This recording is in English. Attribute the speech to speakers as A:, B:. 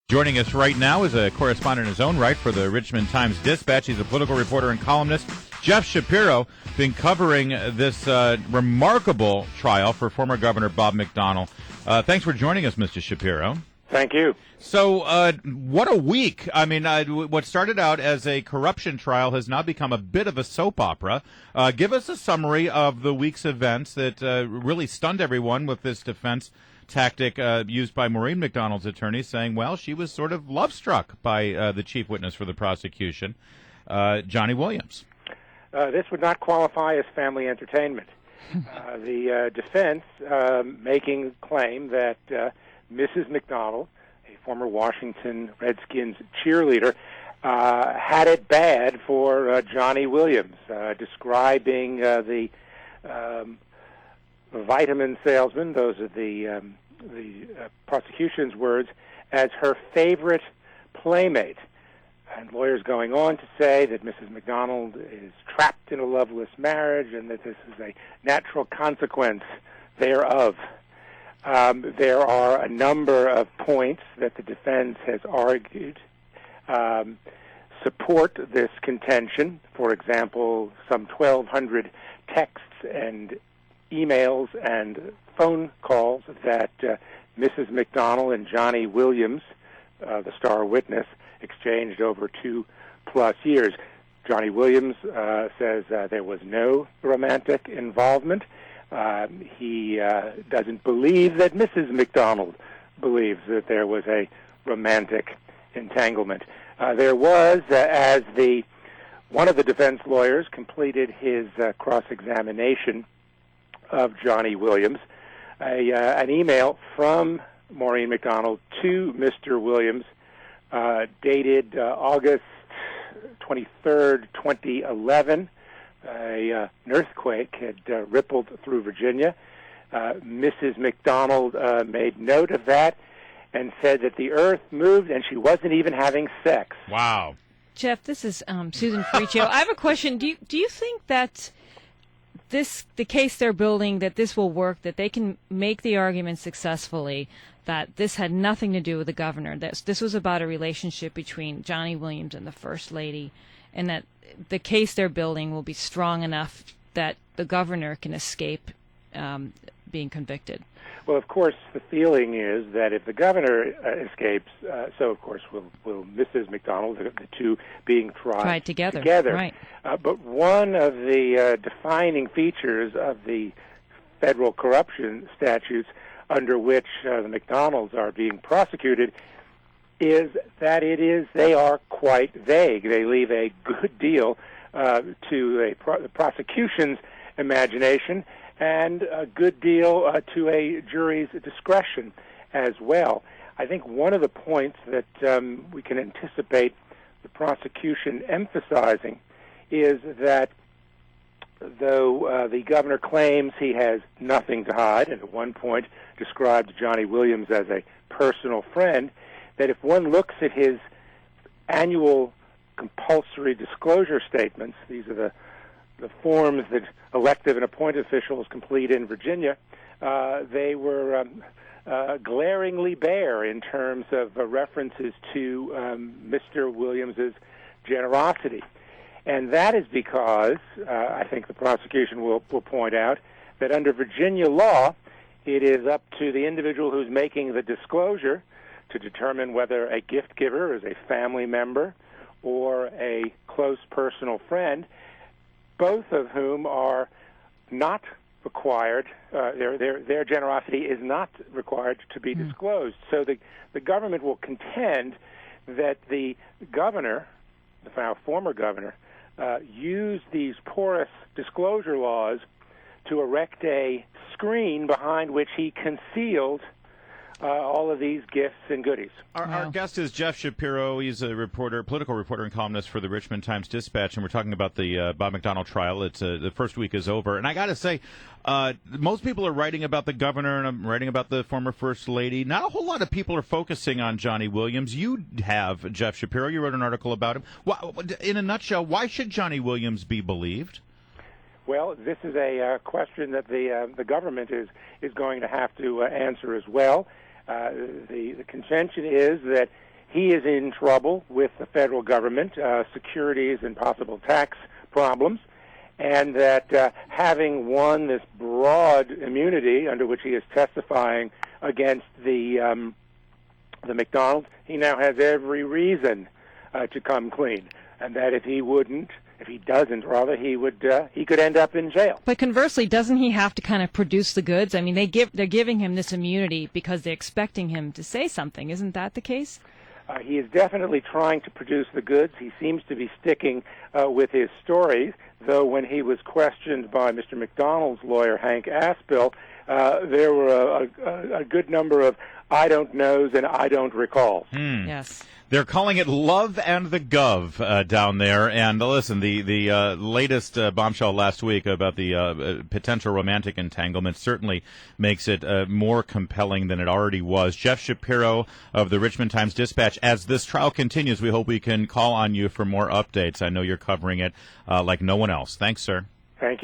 A: Joining us right now is a correspondent in his own right for the Richmond Times-Dispatch. He's a political reporter and columnist. Jeff Schapiro, been covering this remarkable trial for former Governor Bob McDonnell. Thanks for joining us, Mr. Schapiro.
B: Thank you.
A: So, what a week. I mean, what started out as a corruption trial has now become a bit of a soap opera. Give us a summary of the week's events that really stunned everyone with this defense tactic used by Maureen McDonald's attorney, saying, well, she was sort of love-struck by the chief witness for the prosecution, Johnny Williams.
B: This would not qualify as family entertainment. The defense making claim that Mrs. McDonnell, a former Washington Redskins cheerleader, had it bad for Johnny Williams, describing the vitamin salesman, those are the prosecution's words, as her favorite playmate. And lawyers going on to say that Mrs. McDonnell is trapped in a loveless marriage and that this is a natural consequence thereof. There are a number of points that the defense has argued support this contention. For example, some 1,200 texts and emails and phone calls that Mrs. McDonnell and Johnny Williams, the star witness, exchanged over 2+ years. Johnny Williams says there was no romantic involvement. He doesn't believe that Mrs. McDonnell believes that there was a romantic entanglement. There was, as one of the defense lawyers completed his cross-examination of Johnny Williams, an email from Maureen McDonnell to Mr. Williams dated August 23rd, 2011. An earthquake had rippled through Virginia. Mrs. McDonnell made note of that and said that the earth moved and she wasn't even having sex.
A: Wow.
C: Jeff, this is Susan Friccio. I have a question. Do you think that the case they're building, that this will work, that they can make the argument successfully that this had nothing to do with the governor, that this was about a relationship between Johnny Williams and the First Lady, and that the case they're building will be strong enough that the governor can escape being convicted?
B: Well, of course, the feeling is that if the governor escapes, so of course will Mrs. McDonnell, the two being tried
C: together. Right.
B: But one of the defining features of the federal corruption statutes under which the McDonnells are being prosecuted is that they are quite vague. They leave a good deal to the prosecution's imagination and a good deal to a jury's discretion as well. I think one of the points that we can anticipate the prosecution emphasizing is that though the governor claims he has nothing to hide, and at one point described Johnny Williams as a personal friend, that if one looks at his annual compulsory disclosure statements, these are the forms that elective and appointed officials complete in Virginia, they were glaringly bare in terms of references to Mr. Williams's generosity. And that is because, I think the prosecution will point out, that under Virginia law, it is up to the individual who's making the disclosure to determine whether a gift giver is a family member or a close personal friend, both of whom are not required, their generosity is not required to be disclosed. So the government will contend that the governor, the former governor, used these porous disclosure laws to erect a screen behind which he concealed all of these gifts and goodies.
A: Our guest is Jeff Schapiro. He's a reporter, political reporter and columnist for the Richmond Times-Dispatch, and we're talking about the Bob McDonnell trial. It's the first week is over, and I got to say, most people are writing about the governor, and I'm writing about the former First Lady. Not a whole lot of people are focusing on Johnny Williams. You have, Jeff Schapiro. You wrote an article about him. In a nutshell, why should Johnny Williams be believed?
B: Well, this is a question that the government is going to have to answer as well. The contention is that he is in trouble with the federal government, securities and possible tax problems, and that having won this broad immunity under which he is testifying against the McDonald's, he now has every reason to come clean, and that if he doesn't, he could end up in jail.
C: But conversely, doesn't he have to kind of produce the goods? I mean, they're giving him this immunity because they're expecting him to say something. Isn't that the case?
B: He is definitely trying to produce the goods. He seems to be sticking with his stories, though when he was questioned by Mr. McDonald's lawyer, Hank Aspel, there were a good number of I don't knows and I don't recall.
C: Yes.
A: They're calling it Love and the Gov down there. And listen, the latest bombshell last week about the potential romantic entanglement certainly makes it more compelling than it already was. Jeff Schapiro of the Richmond Times-Dispatch, as this trial continues, we hope we can call on you for more updates. I know you're covering it like no one else. Thanks, sir.